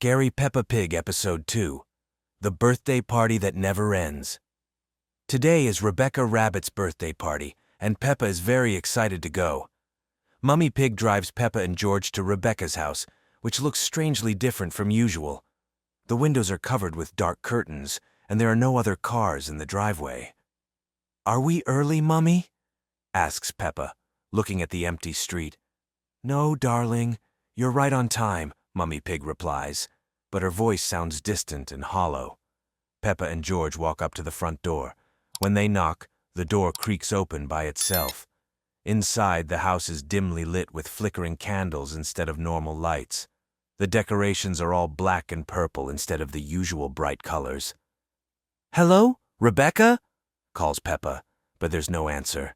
Scary Peppa Pig Episode 2, The Birthday Party That Never Ends. Today is Rebecca Rabbit's birthday party, and Peppa is very excited to go. Mummy Pig drives Peppa and George to Rebecca's house, which looks strangely different from usual. The windows are covered with dark curtains, and there are no other cars in the driveway. "Are we early, Mummy?" asks Peppa, looking at the empty street. "No, darling, you're right on time," Mummy Pig replies, but her voice sounds distant and hollow. Peppa and George walk up to the front door. When they knock, the door creaks open by itself. Inside, the house is dimly lit with flickering candles instead of normal lights. The decorations are all black and purple instead of the usual bright colors. "Hello, Rebecca?" calls Peppa, but there's no answer.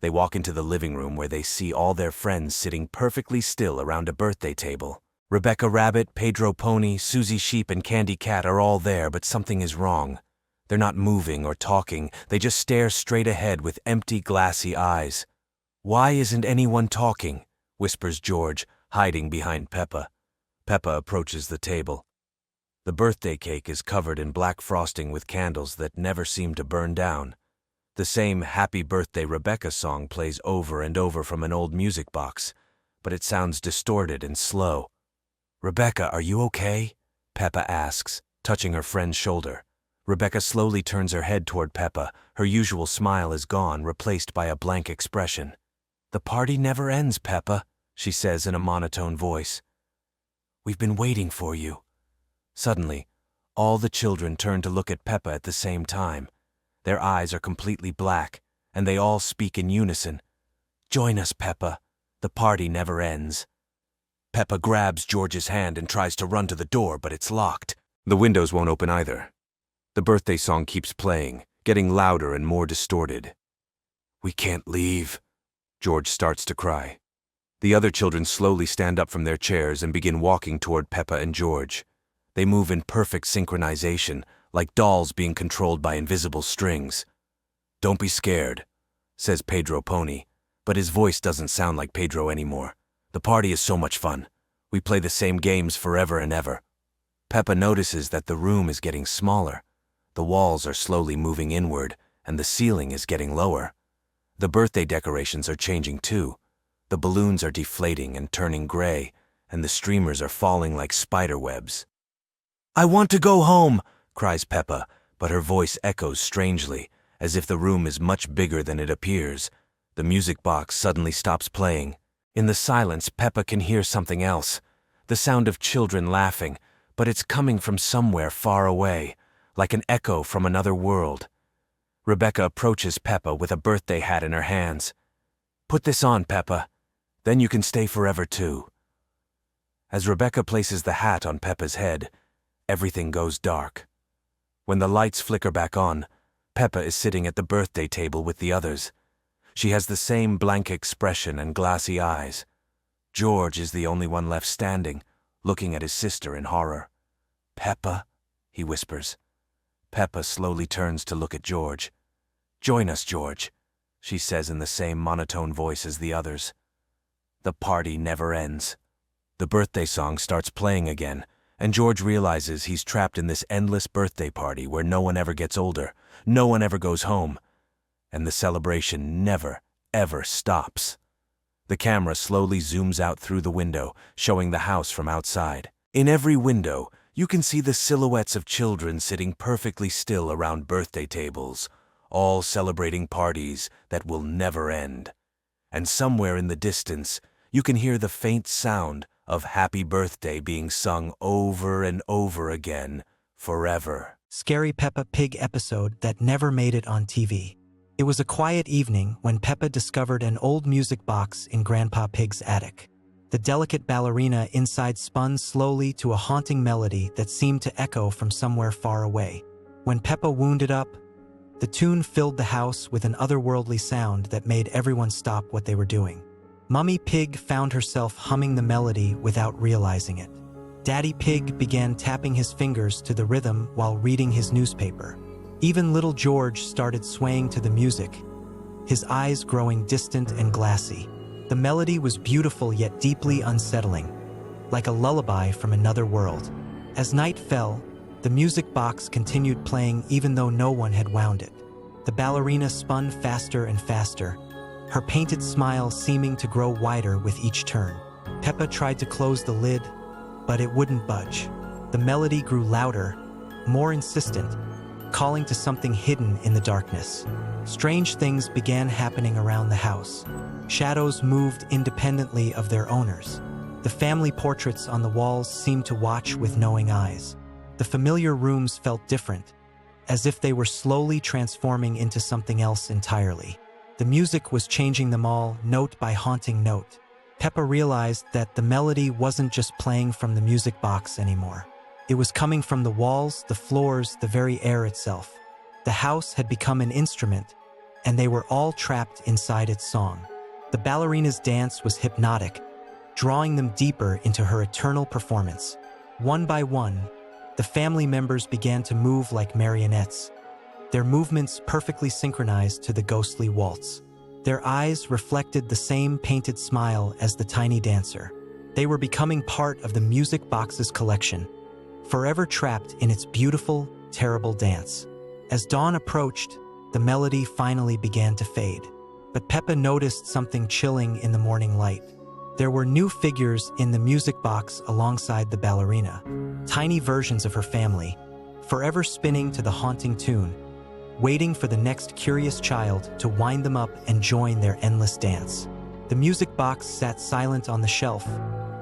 They walk into the living room where they see all their friends sitting perfectly still around a birthday table. Rebecca Rabbit, Pedro Pony, Susie Sheep, and Candy Cat are all there, but something is wrong. They're not moving or talking, they just stare straight ahead with empty, glassy eyes. "Why isn't anyone talking?" whispers George, hiding behind Peppa. Peppa approaches the table. The birthday cake is covered in black frosting with candles that never seem to burn down. The same Happy Birthday Rebecca song plays over and over from an old music box, but it sounds distorted and slow. "Rebecca, are you okay?" Peppa asks, touching her friend's shoulder. Rebecca slowly turns her head toward Peppa. Her usual smile is gone, replaced by a blank expression. "The party never ends, Peppa," she says in a monotone voice. "We've been waiting for you." Suddenly, all the children turn to look at Peppa at the same time. Their eyes are completely black, and they all speak in unison. "Join us, Peppa. The party never ends." Peppa grabs George's hand and tries to run to the door, but it's locked. The windows won't open either. The birthday song keeps playing, getting louder and more distorted. "We can't leave." George starts to cry. The other children slowly stand up from their chairs and begin walking toward Peppa and George. They move in perfect synchronization, like dolls being controlled by invisible strings. "Don't be scared," says Pedro Pony, but his voice doesn't sound like Pedro anymore. "The party is so much fun. We play the same games forever and ever." Peppa notices that the room is getting smaller. The walls are slowly moving inward, and the ceiling is getting lower. The birthday decorations are changing too. The balloons are deflating and turning gray, and the streamers are falling like spider webs. "I want to go home," cries Peppa, but her voice echoes strangely, as if the room is much bigger than it appears. The music box suddenly stops playing. In the silence, Peppa can hear something else, the sound of children laughing, but it's coming from somewhere far away, like an echo from another world. Rebecca approaches Peppa with a birthday hat in her hands. "Put this on, Peppa. Then you can stay forever too." As Rebecca places the hat on Peppa's head, everything goes dark. When the lights flicker back on, Peppa is sitting at the birthday table with the others. She has the same blank expression and glassy eyes. George is the only one left standing, looking at his sister in horror. "Peppa," he whispers. Peppa slowly turns to look at George. "Join us, George," she says in the same monotone voice as the others. The party never ends. The birthday song starts playing again, and George realizes he's trapped in this endless birthday party where no one ever gets older, no one ever goes home, and the celebration never, ever stops. The camera slowly zooms out through the window, showing the house from outside. In every window, you can see the silhouettes of children sitting perfectly still around birthday tables, all celebrating parties that will never end. And somewhere in the distance, you can hear the faint sound of Happy Birthday being sung over and over again, forever. Scary Peppa Pig episode that never made it on TV. It was a quiet evening when Peppa discovered an old music box in Grandpa Pig's attic. The delicate ballerina inside spun slowly to a haunting melody that seemed to echo from somewhere far away. When Peppa wound it up, the tune filled the house with an otherworldly sound that made everyone stop what they were doing. Mummy Pig found herself humming the melody without realizing it. Daddy Pig began tapping his fingers to the rhythm while reading his newspaper. Even little George started swaying to the music, his eyes growing distant and glassy. The melody was beautiful yet deeply unsettling, like a lullaby from another world. As night fell, the music box continued playing even though no one had wound it. The ballerina spun faster and faster, her painted smile seeming to grow wider with each turn. Peppa tried to close the lid, but it wouldn't budge. The melody grew louder, more insistent, calling to something hidden in the darkness. Strange things began happening around the house. Shadows moved independently of their owners. The family portraits on the walls seemed to watch with knowing eyes. The familiar rooms felt different, as if they were slowly transforming into something else entirely. The music was changing them all, note by haunting note. Peppa realized that the melody wasn't just playing from the music box anymore. It was coming from the walls, the floors, the very air itself. The house had become an instrument, and they were all trapped inside its song. The ballerina's dance was hypnotic, drawing them deeper into her eternal performance. One by one, the family members began to move like marionettes, their movements perfectly synchronized to the ghostly waltz. Their eyes reflected the same painted smile as the tiny dancer. They were becoming part of the music box's collection, forever trapped in its beautiful, terrible dance. As dawn approached, the melody finally began to fade. But Peppa noticed something chilling in the morning light. There were new figures in the music box alongside the ballerina, tiny versions of her family, forever spinning to the haunting tune, waiting for the next curious child to wind them up and join their endless dance. The music box sat silent on the shelf,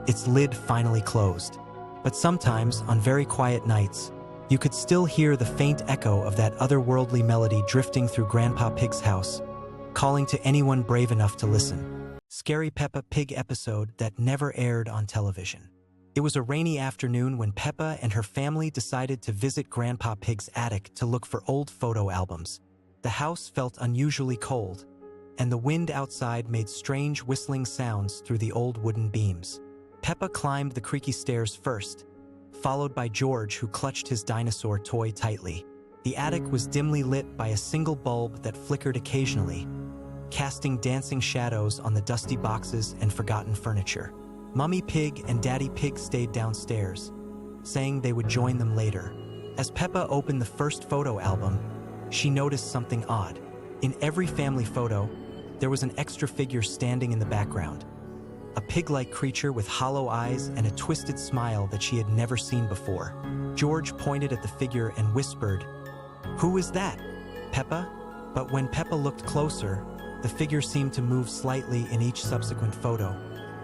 its lid finally closed. But sometimes, on very quiet nights, you could still hear the faint echo of that otherworldly melody drifting through Grandpa Pig's house, calling to anyone brave enough to listen. Scary Peppa Pig episode that never aired on television. It was a rainy afternoon when Peppa and her family decided to visit Grandpa Pig's attic to look for old photo albums. The house felt unusually cold, and the wind outside made strange whistling sounds through the old wooden beams. Peppa climbed the creaky stairs first, followed by George, who clutched his dinosaur toy tightly. The attic was dimly lit by a single bulb that flickered occasionally, casting dancing shadows on the dusty boxes and forgotten furniture. Mummy Pig and Daddy Pig stayed downstairs, saying they would join them later. As Peppa opened the first photo album, she noticed something odd. In every family photo, there was an extra figure standing in the background. A pig-like creature with hollow eyes and a twisted smile that she had never seen before. George pointed at the figure and whispered, "Who is that, Peppa?" But when Peppa looked closer, the figure seemed to move slightly in each subsequent photo,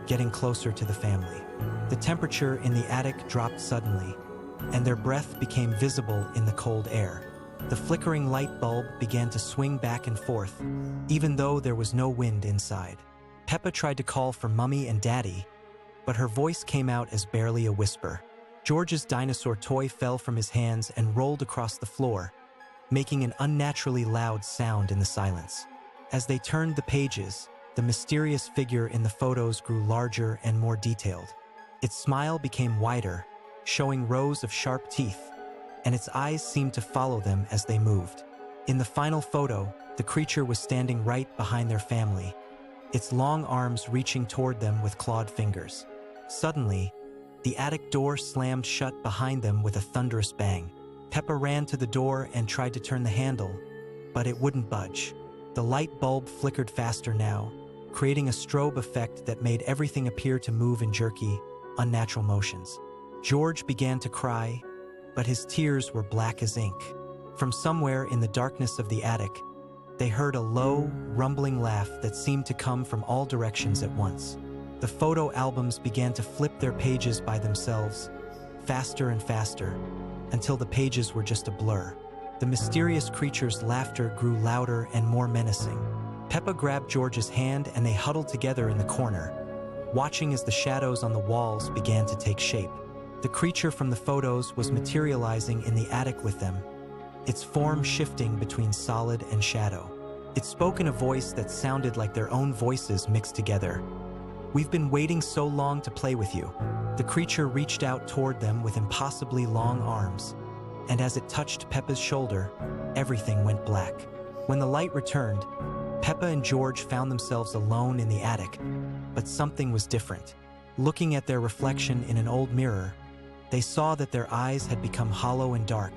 getting closer to the family. The temperature in the attic dropped suddenly, and their breath became visible in the cold air. The flickering light bulb began to swing back and forth, even though there was no wind inside. Peppa tried to call for Mummy and Daddy, but her voice came out as barely a whisper. George's dinosaur toy fell from his hands and rolled across the floor, making an unnaturally loud sound in the silence. As they turned the pages, the mysterious figure in the photos grew larger and more detailed. Its smile became wider, showing rows of sharp teeth, and its eyes seemed to follow them as they moved. In the final photo, the creature was standing right behind their family, its long arms reaching toward them with clawed fingers. Suddenly, the attic door slammed shut behind them with a thunderous bang. Peppa ran to the door and tried to turn the handle, but it wouldn't budge. The light bulb flickered faster now, creating a strobe effect that made everything appear to move in jerky, unnatural motions. George began to cry, but his tears were black as ink. From somewhere in the darkness of the attic, they heard a low, rumbling laugh that seemed to come from all directions at once. The photo albums began to flip their pages by themselves, faster and faster, until the pages were just a blur. The mysterious creature's laughter grew louder and more menacing. Peppa grabbed George's hand and they huddled together in the corner, watching as the shadows on the walls began to take shape. The creature from the photos was materializing in the attic with them, its form shifting between solid and shadow. It spoke in a voice that sounded like their own voices mixed together. "We've been waiting so long to play with you." The creature reached out toward them with impossibly long arms, and as it touched Peppa's shoulder, everything went black. When the light returned, Peppa and George found themselves alone in the attic, but something was different. Looking at their reflection in an old mirror, They saw that their eyes had become hollow and dark,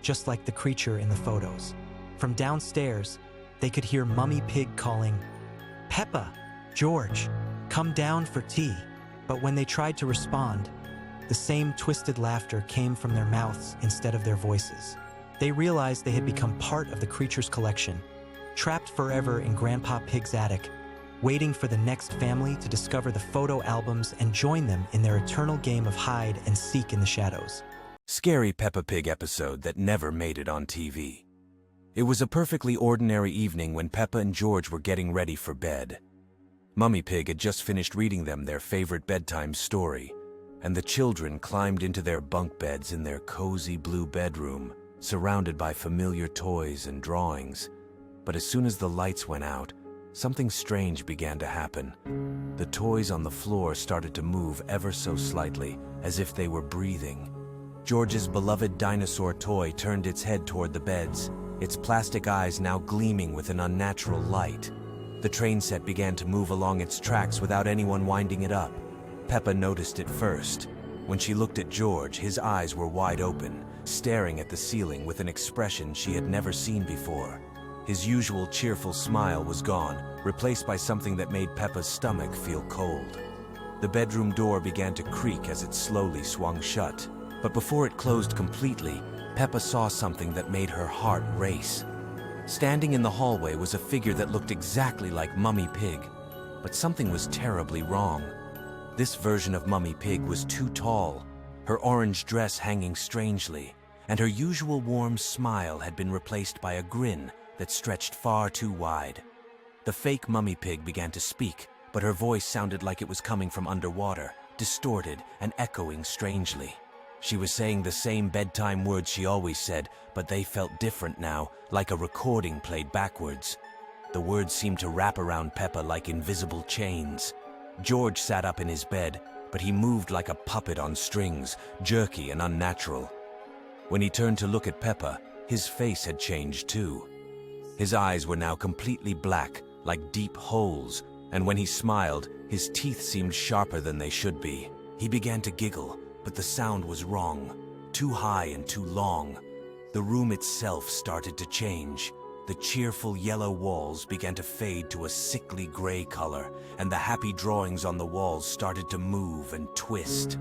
just like the creature in the photos. From downstairs, they could hear Mummy Pig calling, "Peppa, George, come down for tea." But when they tried to respond, the same twisted laughter came from their mouths instead of their voices. They realized they had become part of the creature's collection, trapped forever in Grandpa Pig's attic, waiting for the next family to discover the photo albums and join them in their eternal game of hide and seek in the shadows. Scary Peppa Pig episode that never made it on TV. It was a perfectly ordinary evening when Peppa and George were getting ready for bed. Mummy Pig had just finished reading them their favorite bedtime story, and the children climbed into their bunk beds in their cozy blue bedroom, surrounded by familiar toys and drawings. But as soon as the lights went out, something strange began to happen. The toys on the floor started to move ever so slightly, as if they were breathing. George's beloved dinosaur toy turned its head toward the beds, its plastic eyes now gleaming with an unnatural light. The train set began to move along its tracks without anyone winding it up. Peppa noticed it first. When she looked at George, his eyes were wide open, staring at the ceiling with an expression she had never seen before. His usual cheerful smile was gone, replaced by something that made Peppa's stomach feel cold. The bedroom door began to creak as it slowly swung shut. But before it closed completely, Peppa saw something that made her heart race. Standing in the hallway was a figure that looked exactly like Mummy Pig, but something was terribly wrong. This version of Mummy Pig was too tall, her orange dress hanging strangely, and her usual warm smile had been replaced by a grin that stretched far too wide. The fake Mummy Pig began to speak, but her voice sounded like it was coming from underwater, distorted and echoing strangely. She was saying the same bedtime words she always said, but they felt different now, like a recording played backwards. The words seemed to wrap around Peppa like invisible chains. George sat up in his bed, but he moved like a puppet on strings, jerky and unnatural. When he turned to look at Peppa, his face had changed too. His eyes were now completely black, like deep holes, and when he smiled, his teeth seemed sharper than they should be. He began to giggle, but the sound was wrong, too high and too long. The room itself started to change. The cheerful yellow walls began to fade to a sickly gray color, and the happy drawings on the walls started to move and twist.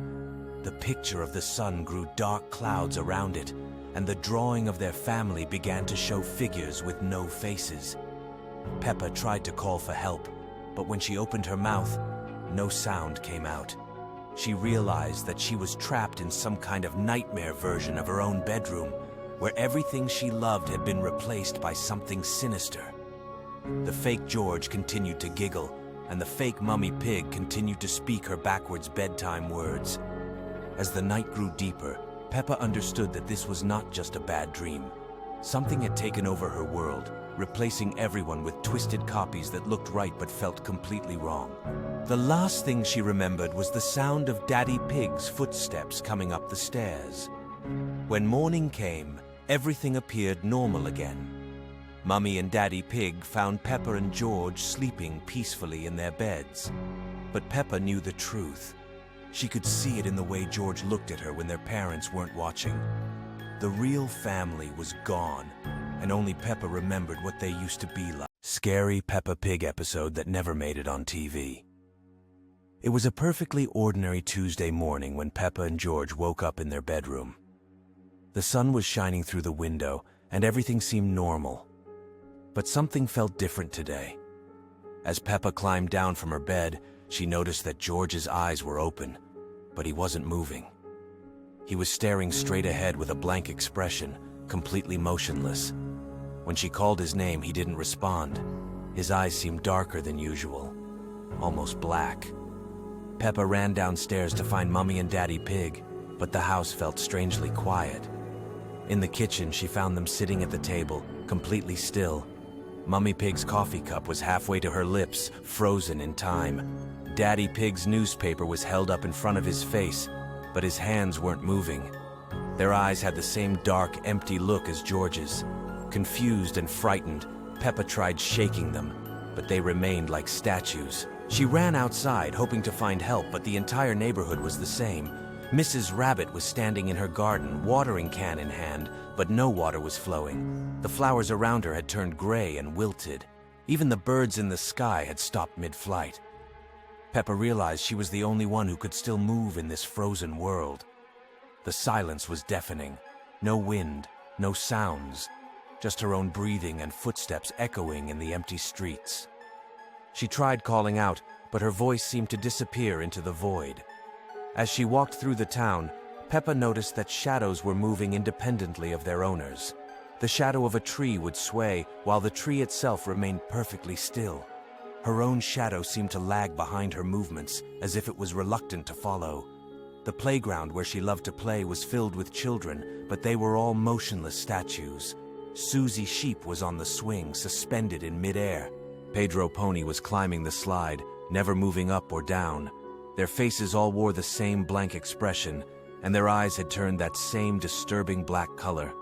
The picture of the sun grew dark clouds around it, and the drawing of their family began to show figures with no faces. Peppa tried to call for help, but when she opened her mouth, no sound came out. She realized that she was trapped in some kind of nightmare version of her own bedroom, where everything she loved had been replaced by something sinister. The fake George continued to giggle, and the fake Mummy Pig continued to speak her backwards bedtime words. As the night grew deeper, Peppa understood that this was not just a bad dream. Something had taken over her world, replacing everyone with twisted copies that looked right but felt completely wrong. The last thing she remembered was the sound of Daddy Pig's footsteps coming up the stairs. When morning came, everything appeared normal again. Mummy and Daddy Pig found Peppa and George sleeping peacefully in their beds. But Peppa knew the truth. She could see it in the way George looked at her when their parents weren't watching. The real family was gone, and only Peppa remembered what they used to be like. Scary Peppa Pig episode that never made it on TV. It was a perfectly ordinary Tuesday morning when Peppa and George woke up in their bedroom. The sun was shining through the window, and everything seemed normal. But something felt different today. As Peppa climbed down from her bed, she noticed that George's eyes were open, but he wasn't moving. He was staring straight ahead with a blank expression, completely motionless. When she called his name, he didn't respond. His eyes seemed darker than usual, almost black. Peppa ran downstairs to find Mummy and Daddy Pig, but the house felt strangely quiet. In the kitchen, she found them sitting at the table, completely still. Mummy Pig's coffee cup was halfway to her lips, frozen in time. Daddy Pig's newspaper was held up in front of his face, but his hands weren't moving. Their eyes had the same dark, empty look as George's. Confused and frightened, Peppa tried shaking them, but they remained like statues. She ran outside, hoping to find help, but the entire neighborhood was the same. Mrs. Rabbit was standing in her garden, watering can in hand, but no water was flowing. The flowers around her had turned gray and wilted. Even the birds in the sky had stopped mid-flight. Peppa realized she was the only one who could still move in this frozen world. The silence was deafening. No wind, no sounds, just her own breathing and footsteps echoing in the empty streets. She tried calling out, but her voice seemed to disappear into the void. As she walked through the town, Peppa noticed that shadows were moving independently of their owners. The shadow of a tree would sway, while the tree itself remained perfectly still. Her own shadow seemed to lag behind her movements, as if it was reluctant to follow. The playground where she loved to play was filled with children, but they were all motionless statues. Susie Sheep was on the swing, suspended in midair. Pedro Pony was climbing the slide, never moving up or down. Their faces all wore the same blank expression, and their eyes had turned that same disturbing black color.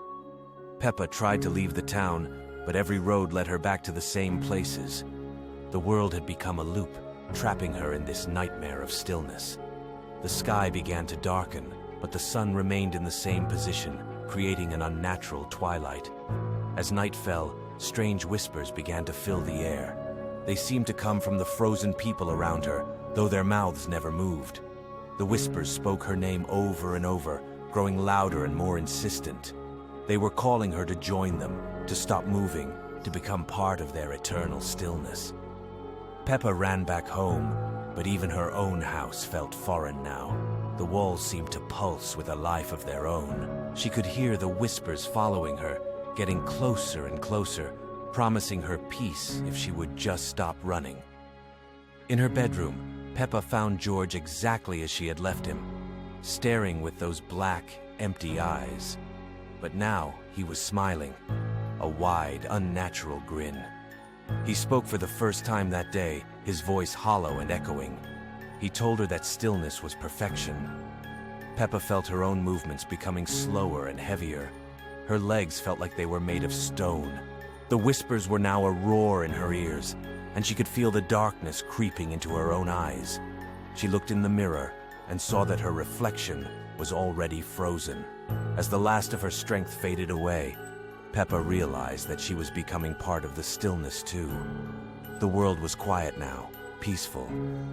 Peppa tried to leave the town, but every road led her back to the same places. The world had become a loop, trapping her in this nightmare of stillness. The sky began to darken, but the sun remained in the same position, creating an unnatural twilight. As night fell, strange whispers began to fill the air. They seemed to come from the frozen people around her, though their mouths never moved. The whispers spoke her name over and over, growing louder and more insistent. They were calling her to join them, to stop moving, to become part of their eternal stillness. Peppa ran back home, but even her own house felt foreign now. The walls seemed to pulse with a life of their own. She could hear the whispers following her, getting closer and closer, promising her peace if she would just stop running. In her bedroom, Peppa found George exactly as she had left him, staring with those black, empty eyes. But now he was smiling, a wide, unnatural grin. He spoke for the first time that day, his voice hollow and echoing. He told her that stillness was perfection. Peppa felt her own movements becoming slower and heavier. Her legs felt like they were made of stone. The whispers were now a roar in her ears, and she could feel the darkness creeping into her own eyes. She looked in the mirror and saw that her reflection was already frozen. As the last of her strength faded away, Peppa realized that she was becoming part of the stillness too. The world was quiet now, peaceful.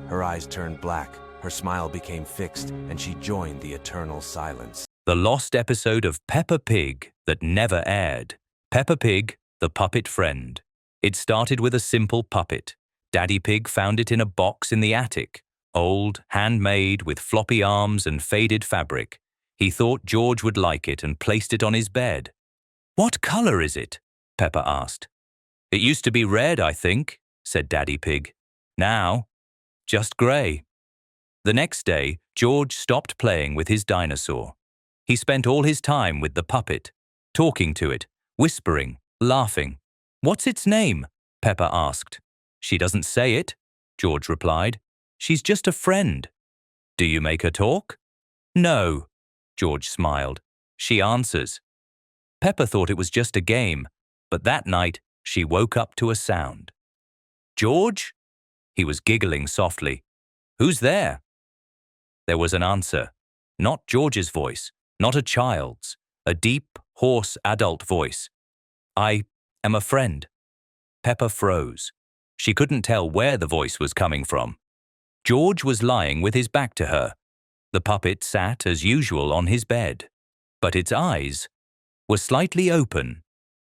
Her eyes turned black, her smile became fixed, and she joined the eternal silence. The lost episode of Peppa Pig that never aired. Peppa Pig, the puppet friend. It started with a simple puppet. Daddy Pig found it in a box in the attic, old, handmade, with floppy arms and faded fabric. He thought George would like it and placed it on his bed. "What color is it?" Peppa asked. "It used to be red, I think," said Daddy Pig. "Now, just grey." The next day, George stopped playing with his dinosaur. He spent all his time with the puppet, talking to it, whispering, laughing. "What's its name?" Peppa asked. "She doesn't say it," George replied. "She's just a friend." "Do you make her talk?" "No," George smiled. "She answers." Peppa thought it was just a game, but that night she woke up to a sound. "George?" He was giggling softly. "Who's there?" There was an answer. Not George's voice, not a child's, a deep, hoarse adult voice. "I am a friend." Peppa froze. She couldn't tell where the voice was coming from. George was lying with his back to her. The puppet sat as usual on his bed, but its eyes were slightly open,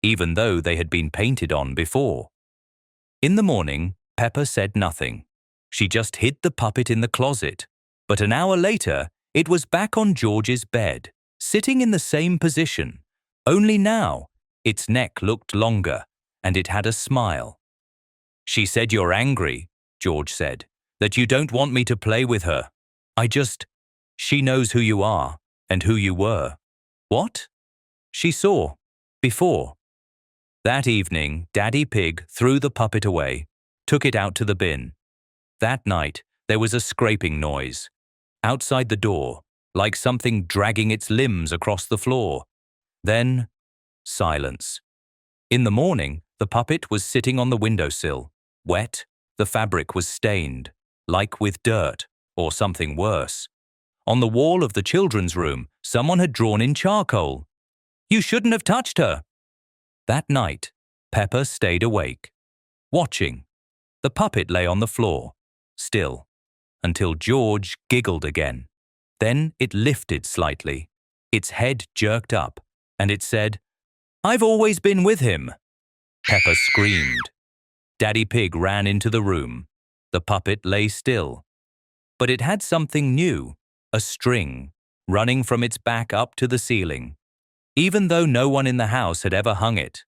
even though they had been painted on before. In the morning, Peppa said nothing. She just hid the puppet in the closet, but an hour later, it was back on George's bed, sitting in the same position. Only now, its neck looked longer, and it had a smile. "She said you're angry," George said, "that you don't want me to play with her. She knows who you are, and who you were." "What?" "She saw. Before." That evening, Daddy Pig threw the puppet away, took it out to the bin. That night, there was a scraping noise. Outside the door, like something dragging its limbs across the floor. Then, silence. In the morning, the puppet was sitting on the windowsill. Wet, the fabric was stained, like with dirt, or something worse. On the wall of the children's room, someone had drawn in charcoal. You shouldn't have touched her. That night, Peppa stayed awake, watching. The puppet lay on the floor, still, until George giggled again. Then it lifted slightly. Its head jerked up, and it said, "I've always been with him." Peppa screamed. Daddy Pig ran into the room. The puppet lay still. But it had something new, a string, running from its back up to the ceiling. Even though no one in the house had ever hung it,